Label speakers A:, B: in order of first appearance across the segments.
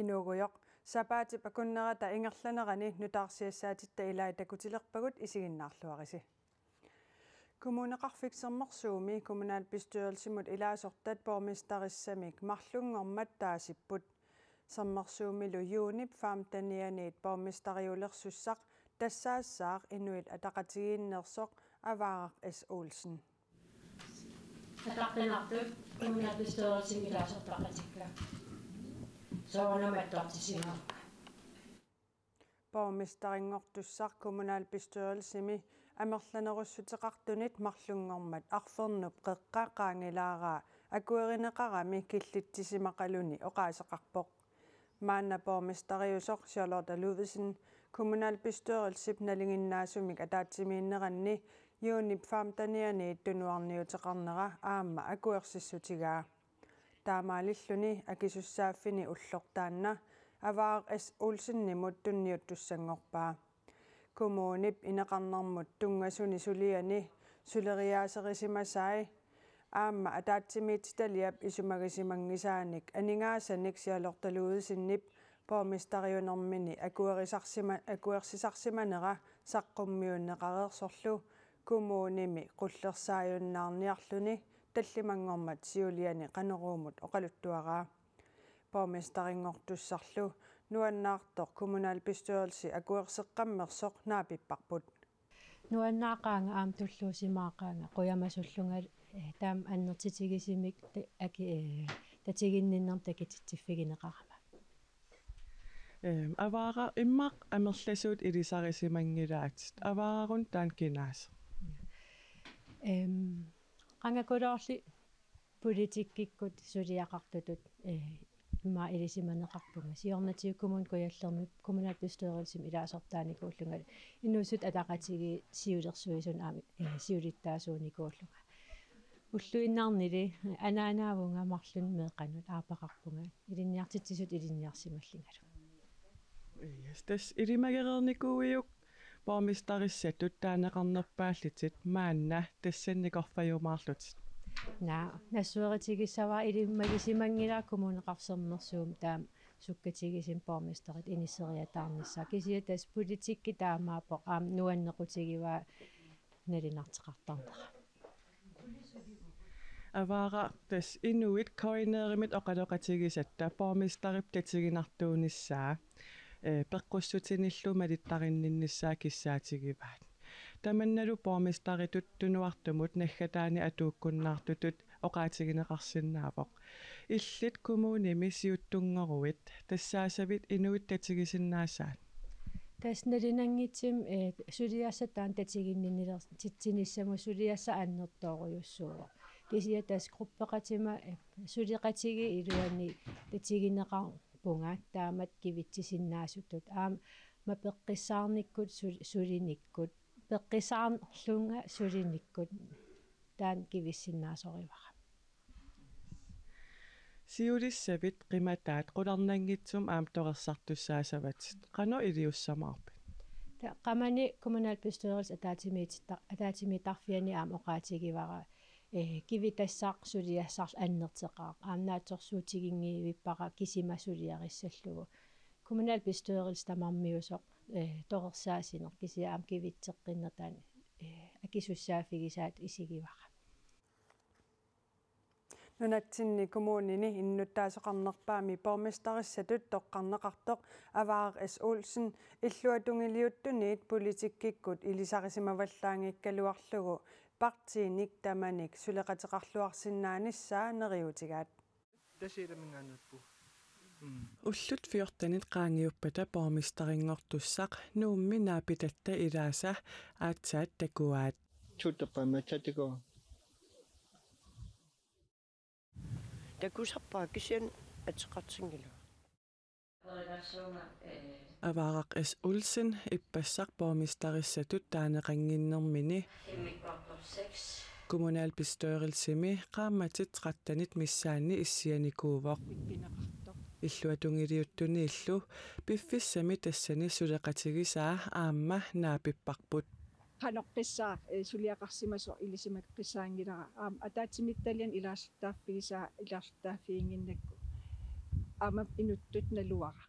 A: Inugujoq sapaati pakunnerata ingerlanerani nutaarsiassaatit ilaa takutilerpagut isiginnaarluarisi. Kommuneqarfiksermersuumi kommunalbestyrelsimut ilaasortat borgmesterrissamik marlungormat taasipput sermersuumilu Junip Famtanianiit borgmesteriulersussaq tassaassaaq inuit ataqatigiinnersoq Avaaraq S. Olsen.
B: Ataqtinartut kommunalbestyrelsim ilaasortaqatikka. Soornamattortisimaa.
A: Borgmesteringortussaq kommunalbestyrelsimi amerlanerussuteqartunit marlungormat arfernup qeqqaqaangilaaraa akuerineqarami killittisimaqaluni oqaaseqarpoq maanna borgmesteriusoq Charlotte Ludvigsen kommunalbestyrelsip nalinginnaasumik ataatsimiinneranni Junip Famtanianiit tunuarniuteqarnera aamma akuersissutigaa taamaalilluni akisussaaffini ullortaanna Avaaraq S. Olsennimut tunniuttussangorpaa kommunip ineqarnermut tungasuni suliani suleriaaserisimasai aamma ataatsimiititaliap isumagisimangisaanik aningaasanik Charlotte Ludvigsenip borgmesteriunermini akuersisarsimanera saqqummiunneqareersorlu kommunimi qullersaajunnaarniarluni tallimangormat siuliani qaneruumut oqaluttuaraa borgmesteringortussarlu nuannaartoq kommunalbestyrelsi akuerseqqammersoq naapipparput
B: Nuannaaqaanga aam tulluusimaaqaanga quyamassullunga taam annertitigisimik tatiginninnerm takitittiffigineqarama
C: Avaara immaq amerlasuut ilisarisimangilaat avaarun taan kinaas
B: qangakuloorli politikkikkut suliaqartutut имма илисиманеқарпунга сиорнатиуккумун куяллермип kommunalbestyrelsim илаасортааникууллунга инуусут атақатиги сиулерсуисун аами сиулиттаасууникууллунга уллуиннаарнили анаанаавунга марлун меэқанут аапақарпунга илинниартитсисут илинниарсималлингалу
C: тас илимагерерникууиук боргместериссатут таанеқарнерпааллитит маанна тассанникорфаюумаарлутит
B: нассуэритигиссаваа илиммагисимангилаа kommuneqarsermersuum таам суккатигисим borgmesterит инisseriатаарнissaa кисия тас политикки таамаапоқ аам нуаннеқутигиваа налинартеқартарнера
C: аваара тас инуит коинееримит оқалоқатигисатта borgmesteрип татигинартуунissaa пеққуссутиниллу малиттаринниннissaa киссаатигиваат таманналу borgmesterитут тунуартумут наггатаани атууккуннаартутут оqaатигинеқарсинаавоқ иллит коммуними сиуттунгеруит тассаасавит инуит татигисиннаасаат
B: тасналинангитсим сулиассатаан татигинниннилер титсиниссаму сулиасса аннертооруйуссуува кисия тас группеқатима сулиқатиги илуани татигинеқар пунга таамат кивитсисиннаасутут аам мапеққиссаарниккут сулиниккут пеққисаарлунга сулиниккут таан кивиссиннаасоривара
C: сиулиссавит қиматаат қуларнангитсум аам торерсартуссаасаватит қано илиуссамаарпи
B: та қамани kommunalbestyrelse атаатимитарфиани аам оqaатигивара кивитассаақ сулиассаарл аннертеқаа аамнаатсорсуутигингиивиппара кисима сулиариссаллугу kommunalbestyrelse тамармиусоқ торерсаасинер кисиа аам кивитсеққиннертаан акисуссаафигисаат исигивара
A: нунатсинни коммунини иннуттаасеқарнерпаами borgmesteriссатут тоққарнеқартоқ Avaaraq S. Olsen иллуатунгилиуттуниит политиккиккут илисарисимаваллаангиккалуарлугу партииник таманик сулеқатеқарлуарсиннааниссаа нериутигаат
D: тасиламингаанерпу
C: уллут фиортанит qaangiuppata borgmesteringortussaq nuummi naapitatta ilaasa aatsaat takuaat
D: чутаппамататико такусарпаа кисиан атеқартингила
C: Avaaraq S. Olsen ippassaq borgmesterissatut taaneqanginnermini kommunalbestyrelsimi qaammatit qattanit missaanni issianikuuvoq иллуатунгилиуттуни иллу пиффиссами тассани сулеқатигисаа аамма наапиппарпут
E: qanoqqissaa suliaqarsimaso ilisimaqqissaangilara ataatsimittalian ilaartaaffigisaa ilaartaaffiinginnakku ama inuttut naluara.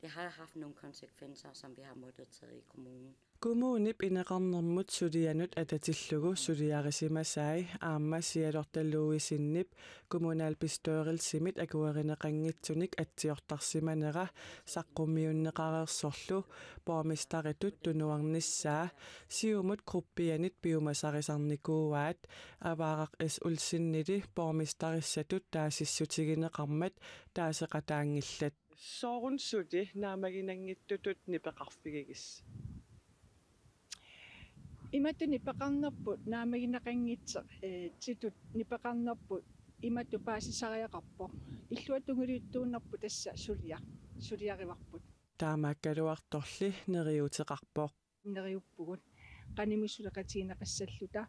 F: Det har haft nogle konsekvenser, som vi har måttet tage i kommunen.
C: Kommunip ineqarnermut sulianut atatillugu suliarisimasai aamma sialortalluisinnip kommunalbestørelsimit akuerineqanngitsunik atsiortarsimanera saqqummiunneqareersorlu bormistaritut tunuarnissaa siumut gruppianit piumasarisarnikuuaat avaaraq is ulsinnili bormistarissatut taasissutigineqarmat taaseqataangillat soorunsuti naamaginangittutut nipeqarfigigis
E: Imatu nipaqarnerput naamaginaqanngitseq titut nipaqarnerput imatu paasisariaqarpoq illuatunguluuttuunnerpu tassa suliarivarput
C: taamaakkaluartorli neriuteqarpoq
E: neriuppugut qanimussuleqatigineqassalluta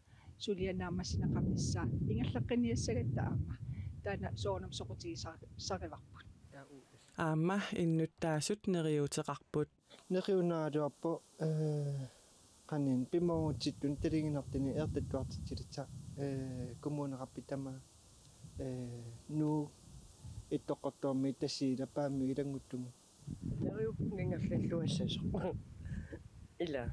E: sulianaammassinaqarnissaa ingalleqqiniassagatta aama taana soornam soqutigisarivarput
C: aamma innuttaasut neriuteqarput
D: Neriunaaluarpo qanin pimorutittun taliginertini eertattuartitsilitsa kommuneqarpitama nu ittoqqortuarmi tassiilapaammi ilanguttugu
G: neriuppungingallalluassaso ila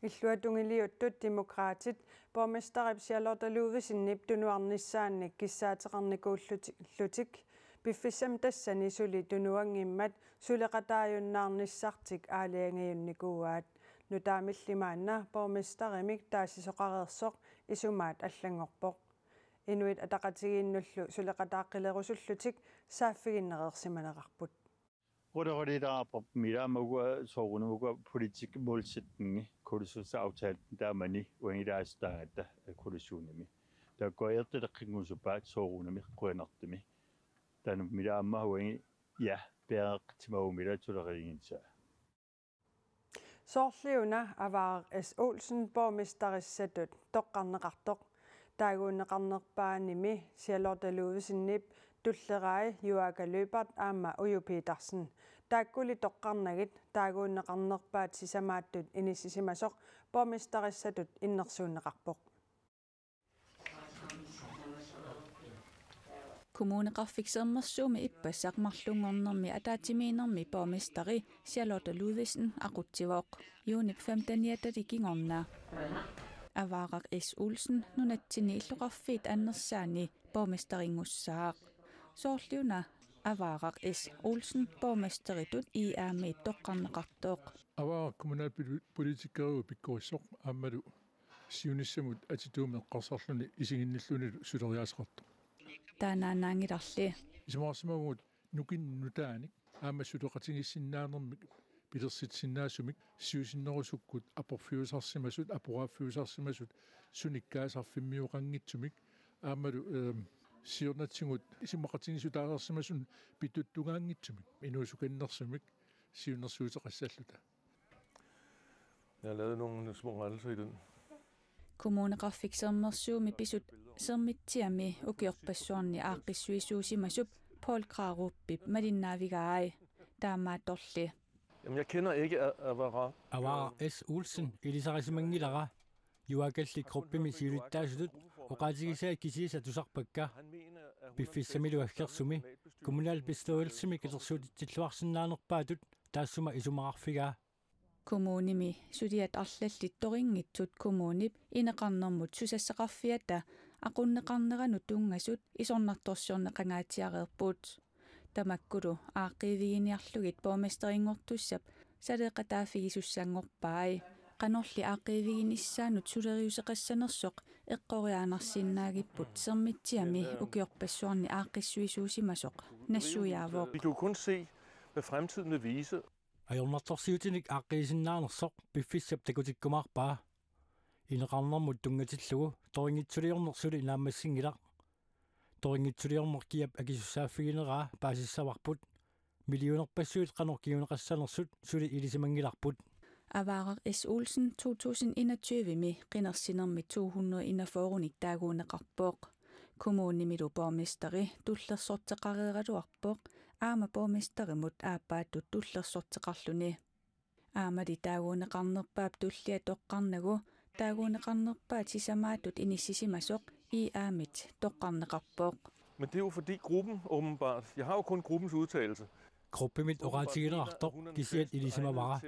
A: Illuatungiliuttut demokraatit bormistarip sialortaluuvisinnip tunuarnissaannik kissaateqarnikuullutik piffissam tassani suli tunuangimmat suleqataajunnaarnissartik aaliangiunnikuuaat nutaamillimaanna bormistarimik taassisoqareersoq isumaat allangorpoq inuit ataqatigiinnullu suleqataaqqilerusullutik saaffiginnereersimaneqarput
H: Rødderødder miramugua soorunugua politik målsætning koalitionsaftalen der mani uangidaastaata koalitionimi der går efter der kingusupat soorunami qunartimi tan miramma uangi ja beaqtimawumila tuleringinsa
A: Soorliuna avaar S. Olsen bormistarissatut toqqarneqartoq taaguunneqarnerpaanimi sialortaluuvisinnip tullerai Joaka Løbert aamma Uju Petersen taakkuli toqqarnagit taaguunneqarnerpaat sisamaattut inissisimasoq bormistarissatut innersuunneqarpoq
I: Kommuneqarfikseermersuumi ippassaqmarlungornermi ataatimiinermi bormistari sialortaluuvisen aqutsivoq Junip 15 kingornaa avaaqaq S. Olsen nunatsini illuqarfiit annersaani bormistaringussaaq soorliuna avaaqaq S. Olsen bormisteritut iaami toqqarneqartooq
J: avaaqaq kommunalpolitikeriu pikkurissoq aammalu siunissamut atituumeqqarsarluni isiginnallunilu suleriaasaqartoq
I: taanaanaangilarli
J: ismaarsimagut nukinnutaanik aamma suleqatigissinnaanermik pilersitsinnaassumik siusinnerusukkut aporfiusarsimasut aporaaffiusarsimasut sunikkaasarfimmiuqanngitsumik aammalu siornatsingut isimaqatigisutaasarsimasun pituttugaanngitsumik inuusukannersumik siunnersuuteqassalluta.
K: Jeg har lavet nogle små rettelser i den.
I: Kommuneqarfikseermersuumi pisut sermitsiami ukiorpassuarni aaqqissuisuusimasup Paul Kraruppip malinnaavigaai taammaattorli
K: Jamen, jeg kender ikke
L: Avaaqaq S. Olsen ilisarisimangilera juakalli gruppimi siulittaasutut oqaatigisaa kisiisa tusarpakka piffissamiluaggersumi kommunalbestørelsimi kilersuutitsilluarsinnaanerpaatut taassuma isumaqarfigaa
I: kommunimi sudiat arlallittorinngitsut kommunip ineqarnermut susassaqarfiata aqunneqarneranut tungasut isornartorsiorneqangaatiareerput tamakkulu aaqqiiviginiarlugit bormesteringortussap saleqataafigisussaangorpaai qanorli aaqqiiviginissaanut suleriuseqassanersoq eqqoriaanarsinnaagipput sermitsiami ukiorpassuarni aaqqissuisuusimasoq nassujaavoq
K: Vi kan jo kun se, hvad fremtiden vil vise.
L: ajornartorsiutinik aaqqisinnaanersoq piffissap takutikkumaarpaa ineqarnermut tungatillugu toringitsuliornersuli inaammassingilaq toringitsuliornerkiap akisussaafigineraa paasissavarput millionerpassuit qanorkiuneqassanersut suli ilisimangilarput
I: avaaqaq S. Olsen 2021 qinersinermi 241 taaguuneqarpooq kommunimilu bormisteri tullersorteqareeraluarpooq aama bormisterimut aappaatut tullersorteqarluni aamali taaguuneqarnerpaap tullia toqqarnagu taaguuneqarnerpaat sisamaatut inissisimasoq iaamit toqqarneqarpooq
K: Men det er jo fordi gruppen åbenbart, jeg har jo kun gruppens udtalelse.
L: Gruppimit oraatiginartor kisiat ilisimavara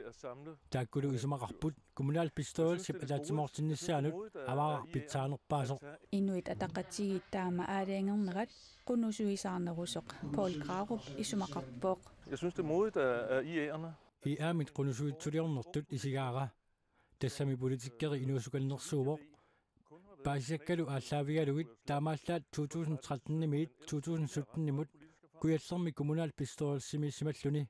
L: taakkulu isimaqarput kommunalpistoolsip ataatsimortinnissaanut avaqarpitsaanerpaasoq
I: Inuit ataqatigit taama aaliangernerat qunusuisаарnerusoq Paul Grarup isumaqarpoq.
K: Jeg synes det er modigt af IA'erne.
L: Iamit qunusuitsuliornertut isigaara tassami politikkeri inuusukalnersuuvoq paasiakkalu aallaavigaalugit taamaallaat 2013 nimit 2017 nimut kuyallermi kommunalpistoolsimi simalluni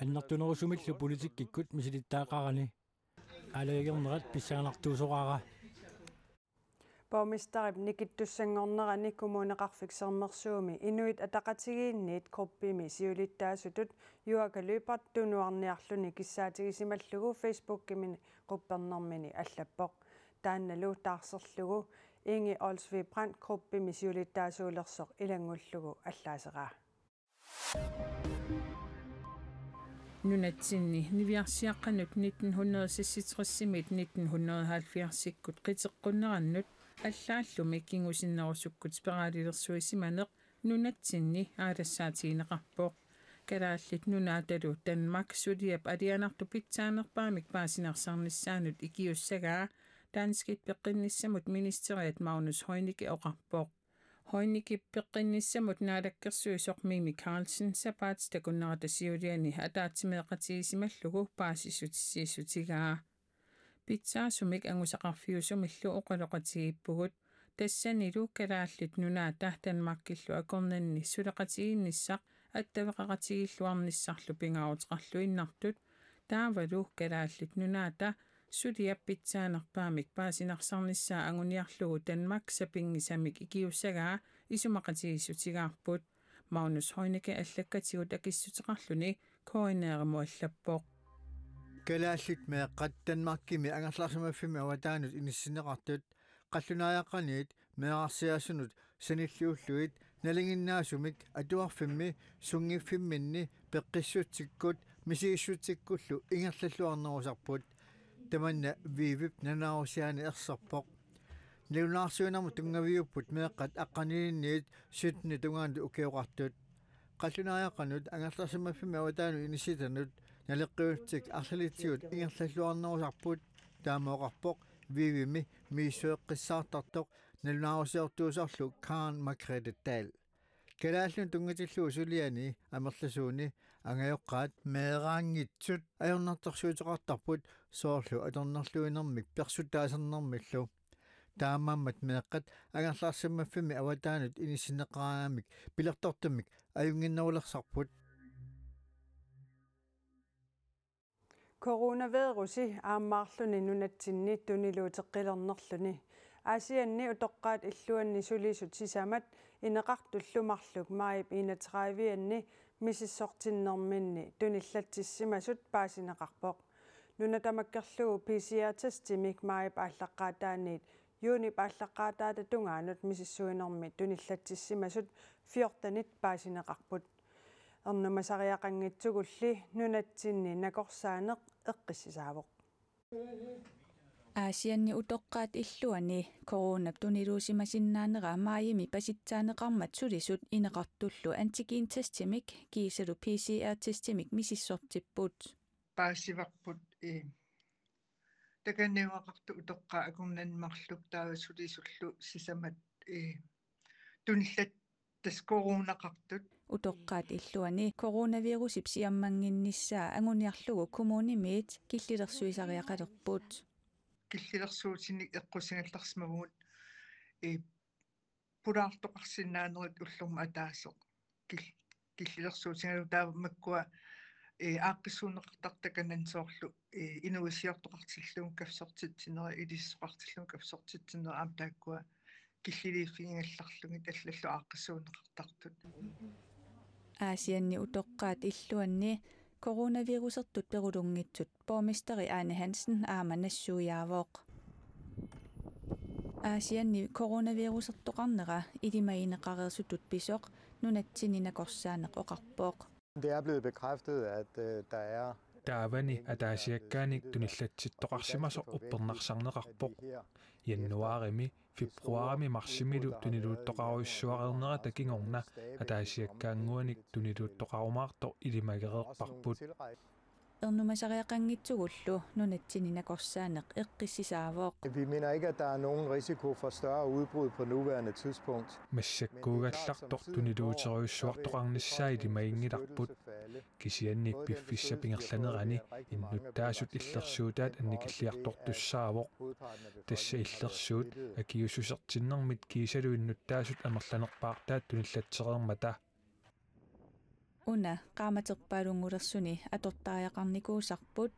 L: annertunerusumillu politikkikkut misilittaaqarani alayagernerat pissaanartuusoqaara
A: Borgmesterip nikittussangornerani kommuneqarfiksermersuumi inuit ataqatigiinniit gruppimi siulittaasutut juakalupart tunuarniarluni kissaatigisimаллугу Facebook-kimini quppernermini allappoq taannalu taarserlugu Inge Olsvig Brandt gruppimi siulittaasuulersoq ilangullugu allaaseraa
M: Nunatsinni niviarsiaqqanut 1960-simit 1970-sikkut qiteqqunnerannut allааллуми кингусиннерусуккут спиралилерсуисиманеq nunatsinni aalassaatigineqarpoq kalaallit nunaatalu Danmark suliap alianartu pitsaanerpaamik paasinersarnissaanut ikiussagaa Danskit peqinnissamut ministeriat Magnus Heunicke oqarpoq Heunicke peqinnissamut naalakkersuisoq Mimi Carlsen sapaats takunneratasiuliani ataatimeeqatigisimаллугу paasissutissiissutigaa pitsaasumik angusaqarfiusumillu oqaloqatigippugut tassanilu kalaallit nunaata Danmarkillu akornanni suleqatiginnissaq attavaqaqatigilluarnissarlu pingauteqarlu innartut taavalu kalaallit nunaata suliap pitsaanerpaamik paasinarsarnissaa anguniarlugu Danmark sapingisamik ikiussagaa isumaqatigissutigaarput Magnus Heunicke allakkatigut akissuteqarluni koineerimu allappoq
N: kalaallit meeqqat Danmarkimi angerlarsimaffimi awataanut inissineqartut qallunaayaqaniit meeqarsiaasunut sanilluulluit nalinginnaasumik atuarfimmi sungiffimminni peqqissutikkut misiissutsikkullu ingerlalluarnerusarput tamanna viivip nanaarusiaani ersarpoq nilunaarsuunamu tungaviupput meeqqat aqqaniinniit sutni tungaantu ukeuqartut qallunaayaqanut angerlarsimaffimi awataanut inissitanut naleqqiutsik arlalitigut ingerlalluarnerusarput taamooqarpoq viivimi miissueqqissaartartoq nalunaarusiortuusarlu Karen Margrethe Dahl kalaallun tungatillu suliani amerlasuuni angajoqqaat meeraangitsut ajornartorsuuteqartarput soorlu atornerluinermik persutaasernermillu taamammat meeqqat angerlaarsimmaffimi awataanut inissineqaraamik pilertortamik ajunginnerulersarput
A: Coronavirusi aammaarluni nunatsinni tuniluuteqqilernerluni Asianni utoqqaat illuanni sulisut sisamat ineqartullumarluk maip 31anni misissortinnerminni tunillatsissimasut paasineqarpoq nunatamakkerlugu PCR-testimik maip aallaqqaataaniit juuni paallaqqaataata tungaanut misissuinermi tunillatsissimasut 14 paasineqarput ernumasariaqanngitsugulli nunatsinni nakorsaaneq eqqissisaavuq
I: Asianni utoqqaat illuani corona tuniluusimasinnaaneraa maayimi pasitsaaneqarmat sulisut ineqartullu antigen testimik kiisalu PCR testimik misissortipput
E: paasivarput takanniuaqartu utoqqaa akurnanmarluk taava sulisullu sisamat tunillat tas coronaqartut
I: utoqqaat illuani coronavirusip siammanginnissaa anguniarlugu kommunimiit killilersuisariaqalerput
E: killilersuutinik eqqusingallarsimaguut pulaartoqarsinnaanerit ullorma ataasoq killilersuutigalu taavamakkua aaqqissuuneqartartakanan soorlu inuisiortoqartillugum kafsortitsinera ilissoqartillugum kafsortitsinera aam taakkua killiliiffigingallarlugit allallu aaqqissuuneqartartut
I: Asianni utoqqaat illuanni coronavirusertut perulunngitsut borgmesteri Arne Hansen aama nassuujaavoq Asianni coronavirusertoqarnera ilimaineqareersutut pisoq nunatsini nakorsaaneq oqarpoq
O: Det er blevet bekræftet, at der er taavani ataasiakkaanik tunillatittoqarsimasoq uppernarsarneqarpoq januarimi februarimi marsimilu tuniluuttoqaruissuaqernera takingorna ataasiakkaanguanik tuniluuttoqarumaartor ilimagereerparput
I: ernumasariaqanngitsugullu nunatsininakorsaaneq eqqissisaavuoq.
P: Vi mener ikke, at der er nogen risiko for større udbrud på nuværende tidspunkt.
O: Massakkuugallartor tuniluuteriussuartoqarnissaa ilimaingilarput kisiannik piffissapingerlanerani innuttaasut illersuutaat annikilliartortussaavoq tassa illersuut akiususertinnermit kiisalu innuttaasut amerlanerpaartaat tunillatsereermata
I: una qaamaterpaalungulersuni atortaajaqarnikuusarput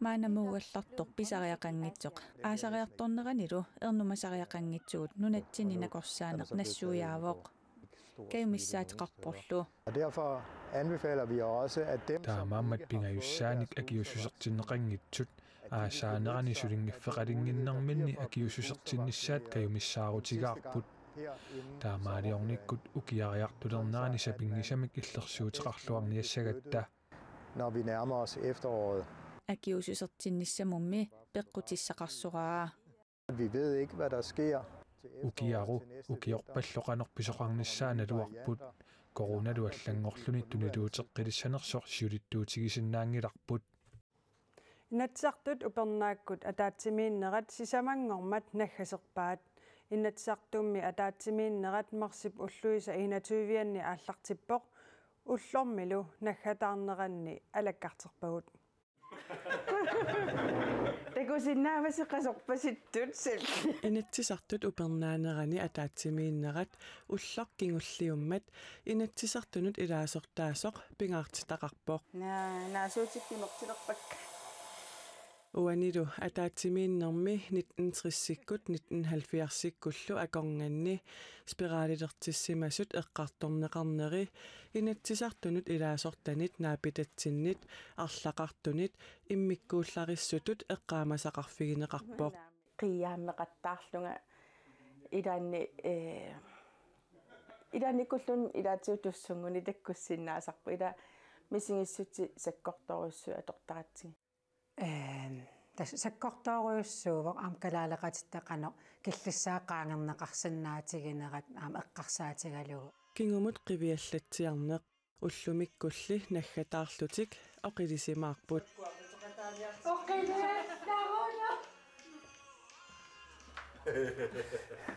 I: maanamuugallartor pisariaqanngitsoq aasariartorneranilu ernumasariaqanngitsugut nunatsininakorsaaneq nassuujaavoq kayumissaatiqarporlu
P: Derfor anbefaler vi også at dem
O: taamaammat pingajussaanik akiususertinneqanngitsut aasaanerani sulingiffeqalinginnerminni akiususertinnissaat kayumissaarutigаарput taamaaliornikkut ukiariartulernerani sapingisamik illersuuteqarluarniassagatta
P: når vi nærmer os efteråret.
I: Akiususertinnissamummi peqqutissaqarsuraa.
P: Vi ved ikke, hvad der sker.
O: Ukiaru ukiorpalloqanorpisoqarnissaanaluarput coronalu allangorluni tuniluuteqqilissanersoq siulittuutigisinnaangilarput
A: Inatsartut upernaakut ataatsimiinnerat sisamangormat naggaserpaat inatsartummi ataatsimiinnerat marsip ulluisa inatuivianni aallartippoq ullormilu naggataarneranni alakkarterpagut takusinnaamasiqqasorpasittut sal
C: inatsisartut upernaanerani ataatsimiinnerat ullorkingulliummat inatsisartunut ilaasortaasoq pingaartitaqarpoq
A: naasuutikkimertilerpakka
C: uanilu ataatsimiinnermi 1930-sikkut 1970-sikkullu akornganni spiraalilertissimasut eqqartorneqarneri inatsisartunut ilaasortanit naapitatsinnit arlaqartunit immikkuullarissutut eqqaamasaqarfigineqarpoq
Q: qiyaammeqattaarlunga ilaanikullun ilaatiutussunguni takkussinnaasarpu ila misingissuti sakkortorussu atortaratsigi
R: sakkortoruussuuvoq aam kalaaleqatittaqanoq killissaaqqaangerneqarsannaatiginerat aam eqqarsaatigalugu
C: kingumut qiviallatsiarneq ullumikkulli naggataarlutik oqilisimaarput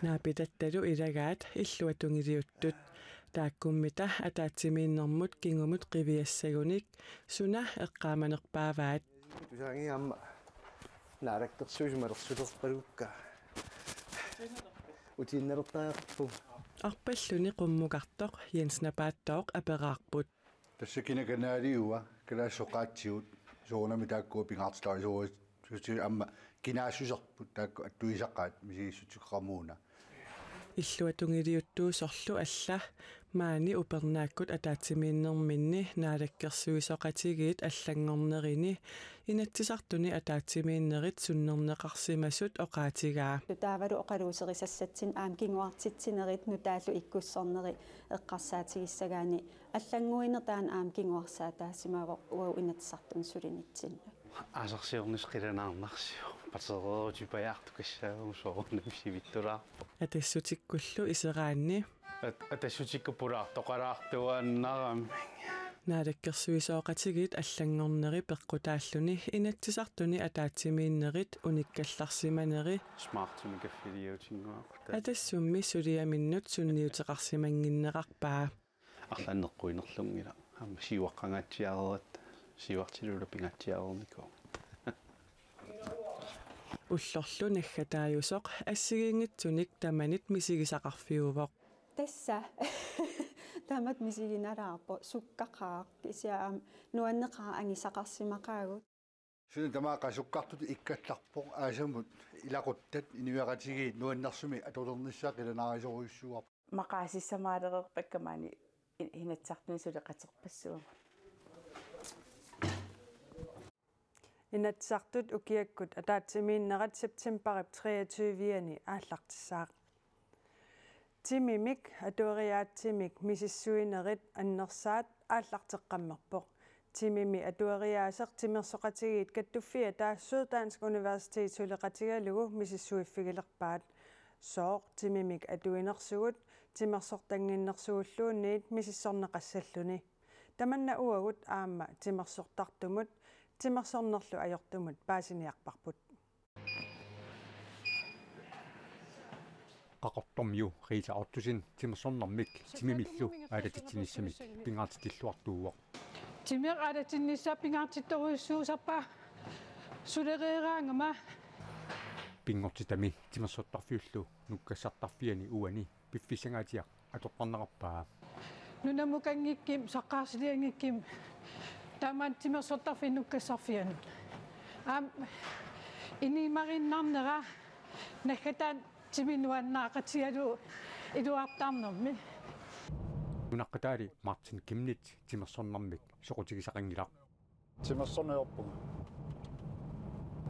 C: naapitattalu ilagaat illuatungiliuttut taakkummita ataatsimiinnermut kingumut qiviassagunik suna eqqaamanerpaavaat
D: tusangi amma naaraktersuusumalersulerpalukka utiinnertaaqarpu
C: arpalluni qummukartoq Jens Napaattooq aperaarput
S: тассакинаканаалиуа калаассоқаатсигут соорнами тааккуа пингаартилаа суути амма кинаассусерпут таакку аттуисаққаат мисигиссутиккармууна
C: иллуатунгилиуттуусорлу алла маани упернааккут атаатсимииннэрминни наалаккерсуисоқатигиит аллангорнерини инатсисартуни атаатсимииннерит суннернеқарсимасут оqaатигаа
T: таавалу оқалуусерисассатсин аам кингуартитсинерит нутааллу иккуссорнери эққарсаатигиссагаани аллангуинертаан аам кингуарсаа таасимаавоқ уау инатсартун сулинитсинну
U: асерсиорнис қиланаарнарсиу патероотипаяартукассаагум соорнамисивиттулаарпо
C: атассутиккуллу исераанни
U: атассутиккупулаартоқалаартуааннарами
C: наалаккерсуисооқатигиит аллангорнери пеққутааллуни инатсисартуни атаатсимииннерит униккалларсиманери
U: смартуни каффилиутингуақта
C: атассумми сулиаминнут сунниутеқарсимангиннеқарпаа
U: арланнеққуинерлунгила амма сиуаққангаатсиарерат сиуартилула пингатсиарернико
C: уллорлу наггатааюсоқ ассигингитсуник таманит мисигисақарфиувоқ
T: тасса тамат мисигиналаарпо суккақаа кисиаам нуаннеқаа ангисақарсимақаагут
S: сина тамаақа суккартут иккалларпоқ аасамут илақуттат инуяратигиит нуаннэрсуми атулерниссаа қиланаарисоруйуссуар
Q: мақаасиссамаалерерпаккамаани инатсартуни сулеқатерпассуа
A: inatsartut ukiakkut ataatsimiinnerat septemberip 23-ani ааллартиссаақ timimik atueriaatsimik misissuinerit annersaat ааллартеққаммерпоқ timimi atuariaasaq timersoqatigit kattuffia taa Syddansk Universitet huleqatigalugu misissuiffigilerpaat sooq timimik atuinersugut timersortanginnersuulluunniit misissorneqassalluni tamanna uagut aamma timersortartumut timersornerlu ajortumut paasiniarparput
B: qaqortormiu riisaortusin timersornermik timimillu aalatitsinissami pingaartitilluartuuvoq
V: timer aalatsinissa pingaartittoruissuusarpa sulereeraangama
B: pingortitami timersortarfiullu nukkassartarfiani uani piffissangaatiaq atortarnerarpaa
V: nunamukangikkim saqqaarsiliangikkim taman timersortarfin nukkassarfianut inimarinnarnera nakatan timinuannaaqatigalu iluartarnermi
B: nunaqqataali Martin Kimnit timersornermik soqutigisaqangilaq
P: timersornerorpunga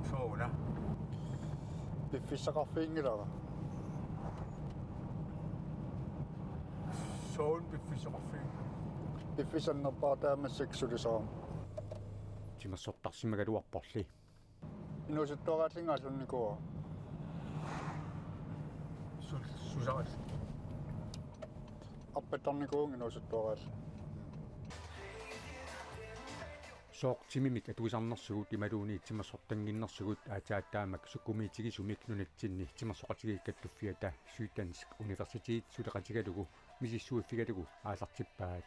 B: soona
P: piffissaqarfiingilara
B: soon piffissaqarfiin
P: piffisannerpaa taamasseksulisaram
B: timersortarsimagaluarporli
P: inusuttuaraallingaallunnikuа
B: susarat
P: аппатарникуун инусутtuaraall
B: sooq timimik atuisarnersugut imaluuni timersortanginnersugut aataataammak sukkumiitigisummik nunatsinni timersoqatigikkattuffiata Syddansk Universitet suleqatigalugu misissuiffigalugu aalartippaat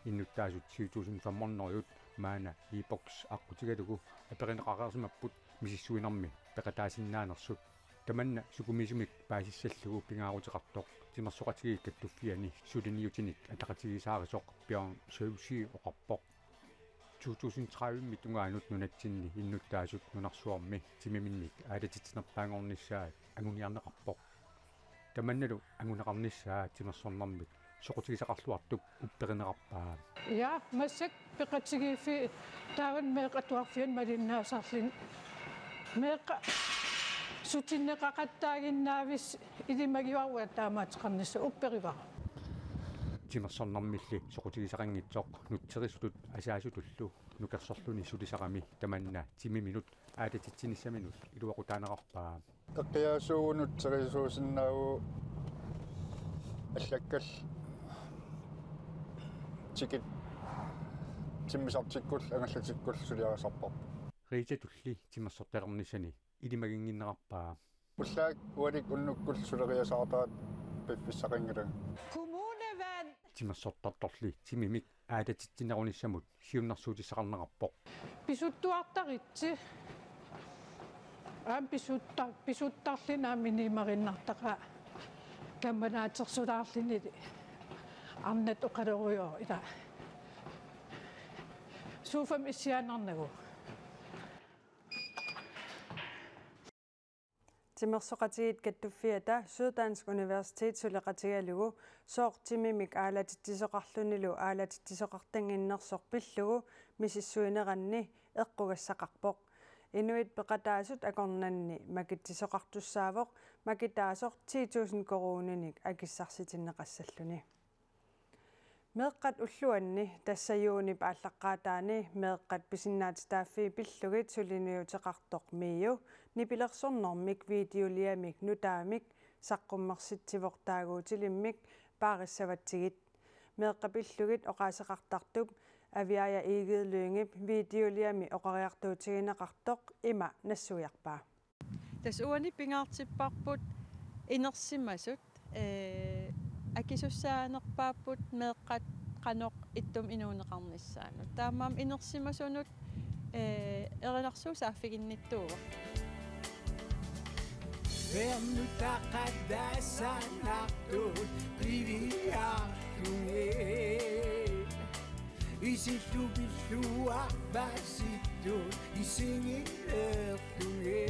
B: innuttaasut 2015 maana e-box aqqutigalugu aperineqaqarsimapput misissuinermi peqataasinnaanерсут tamanna sukumisumik paasissallugu pingaarutiqartoq timersoqatigikkattuffiani suliniutinik ataqatigisaaриsoq pian servisi oqarpoq 2030 tungaanut nunatsinni innuttaasut nunarsuarmi timiminnik aalatitinerpaangornissaat anguniarneqarpoq tamannalu anguneqarnissaa timersornermik soqutigisaqarluartup upperineqarpaa
V: ja massak peqatigiiffi taavan meeqatuarfian malinnaasarlin meeqa sutinneqaqattaaginnaavis ilimagiuarwa taamaatiqarnissa upperivara
B: timersornermilli soqutigisaqangitsoq nutterisutut asaasutullu nukersorluni sulisaqami tamanna timiminut aalatitsinnissaminut iluaqutaaneqarpaa
P: eqqiaasuugunut terisuusinnaagu аллаккал тикет тиммисартиккул ангаллатиккул сулиарасарпар
B: riitatulli timersortalernisani ilimagingиннеқарпаа
P: уллаак уалик уннуккул сулериасаартаат пиффиссақингилаг
V: kommunevan
B: timersortartorli timimik aalatitsinnerunissamut siunnersuutisaqarneqarpoq
V: pisuttuartaritsi pisuttarlinaaminiimarinnartaqa kammanaatersulaarlinili arnat oqaleruyo ila suufam issiaanarnagu
A: timersoqatigit kattuffiata Syddansk Universitet suleqatigalugu sooq timimik aalatittisoqarlunilu aalatittisoqartanginnersorpillugu misissuineranni eqqugassaqarpoq inuit peqataasut akornanni makittisoqartussaavoq makitaasoq 10,000 koruuninik akissarsitinneqassalluni meeqqat ulluanni tassayuuni paallaqqaataani meeqqat pisinnaatitaaffii pillugit suliniuteqartoq miiu nipilersornormik videoliamik nutaamik saqqummersitsivortaaguutilimmik paarissavatigit meeqqapillugit oqaaseqartartup aviaya iigidluingip videoliami oqariartuutigineqartoq ima nassuiarpaa
T: tas uani pingaartipparput inersimasut akisussaanerpaapput meeqqat qanoq ittum inuuneqarnissaanut taamaam inersimasunut erinarsuusaafiginnittuuva
W: Vernutaqadassanartut riviartunge isillubilluarpassittut isingilertunge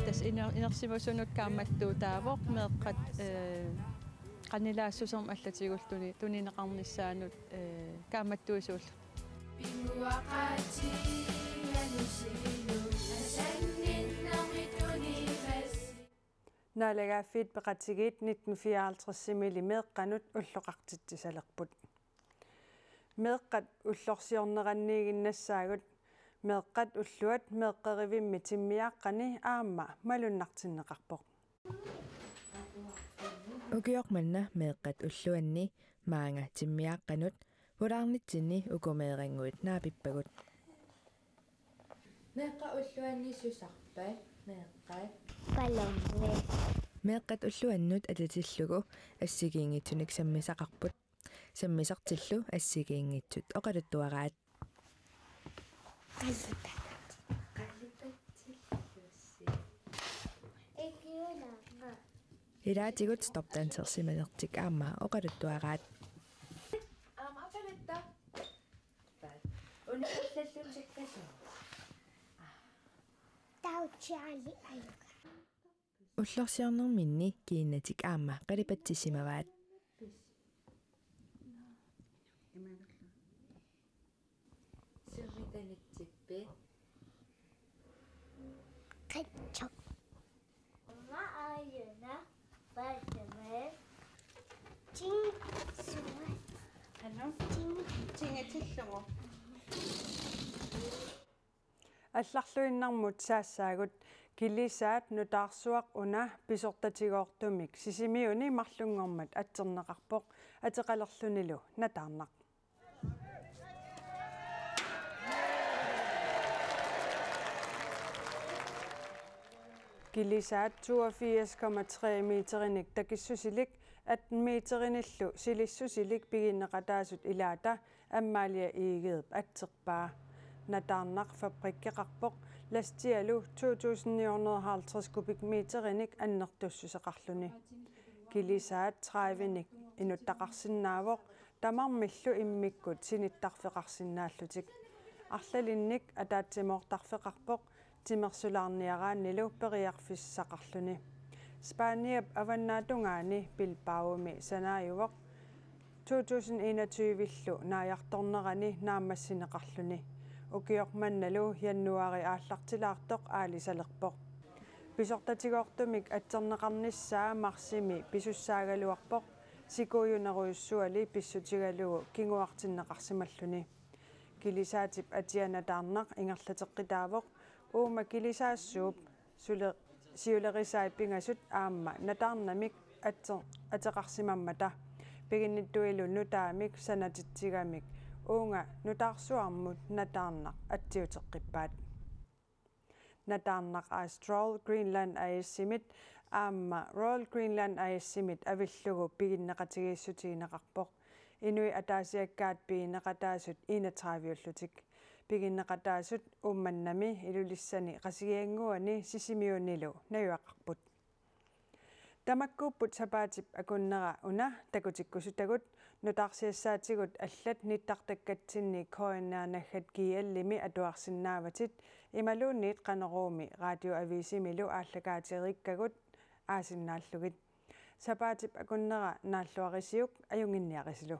T: tas inersimasunut kaammattuutaavoq meeqqat qanilaasusum allatigultuni tunineqarnissaanut kaammattuisuullu
W: pinguaqati yanusinu asanninnermituni
A: naalagaaffiit peqatigit 1954 meeqqanut ulloqartittisalerput meeqqat ullorsiorneranniiginnasaagut meeqqat ulluat meeqqerivimmi timmiaaqqani aamma malunnartinneqarpoq
F: ukiormanna meeqqat ulluanni maanga timmiaaqqanut vulaarnitsinni ukumeeringuit naapippagut meeqqa ulluanni susarpa meeqqa palorne meeqqat ulluannut atatillugu assigiingitsunik sammisaqarput sammisartillu assigiingitsut oqaluttuaraat ilaatigut stopdansersimanertik aamma oqaluttuaraat aama apaletta unillallun sikkasu tauchiali ayuka ullorsiarnerminni kiinnatik aamma qalipatsissimavaat sirritanitsippi qatchok ma ayuna baltame ting suwa ano tingatillungo
A: алларлуиннармут саассаагут килисаат нутаарсуақ уна писортатигоортумик сисимиуни марлунгормат атсернеқарпоқ атеқалерлунилу натаарнақ килисаат 82,3 метериник такиссусилик 18 метериниллу силиссусилик пигиннеқатаасут илаата аммаалия иигееп атсерпаа натаарнақ фабриккеқарпоқ ластиалу 2950 кубикметериник аннертуссусеқарлуни килисаат 30ник инуттақарсинаавоқ тамармиллу иммиккут синиттарфеқарсинааллутик арлалинник атаатсимоортарфеқарпоқ тимерсулаарниарааннилу периарфиссақарлуни спаниап аваннаатунгаани билбаауми санааювоқ 2021-виллу нааярторнерани наамассинеқарлуни укиорманналу яннуари ааллартилаартоқ аалисалерпоқ писортатигоортумик атсернеқарниссаа марсими писуссаагалуарпоқ сикуйунеруйуссуали писсутигалугу кингуартиннеқарсималлуни килисаатип атианатаарнақ ингерлатеққитаавоқ уума килисаассууп сиулерисаиппингасут аама натаарнамик атеқарсимаммата пигинниттуилу нутаамик санатитсигамик уунга нутаарсуармут натаарнақ атсиутеққиппаат натаарнақ Astral Greenland AS-симит аама Royal Greenland AS-симит авиллугу пигиннеқатигииссутигинеқарпоқ инуи атаасиаккаат пигиннеқатаасут 31-уллутик пигиннеқатаасут умманнами илулиссани қасигиангуани сисимиунилу наюақарпут тамаккууппут сапаатип акуннера уна такутиккусутагут нутаарсиассаатигут аллат ниттартаккатсинни коиннаанаггат киаллими атуарсинааватит ималуунниит қанеруumi радиоависимилу ааллагаатериккагут аасиннааллугит сапаатип акуннера нааллуарисиук аюнгинниарисилу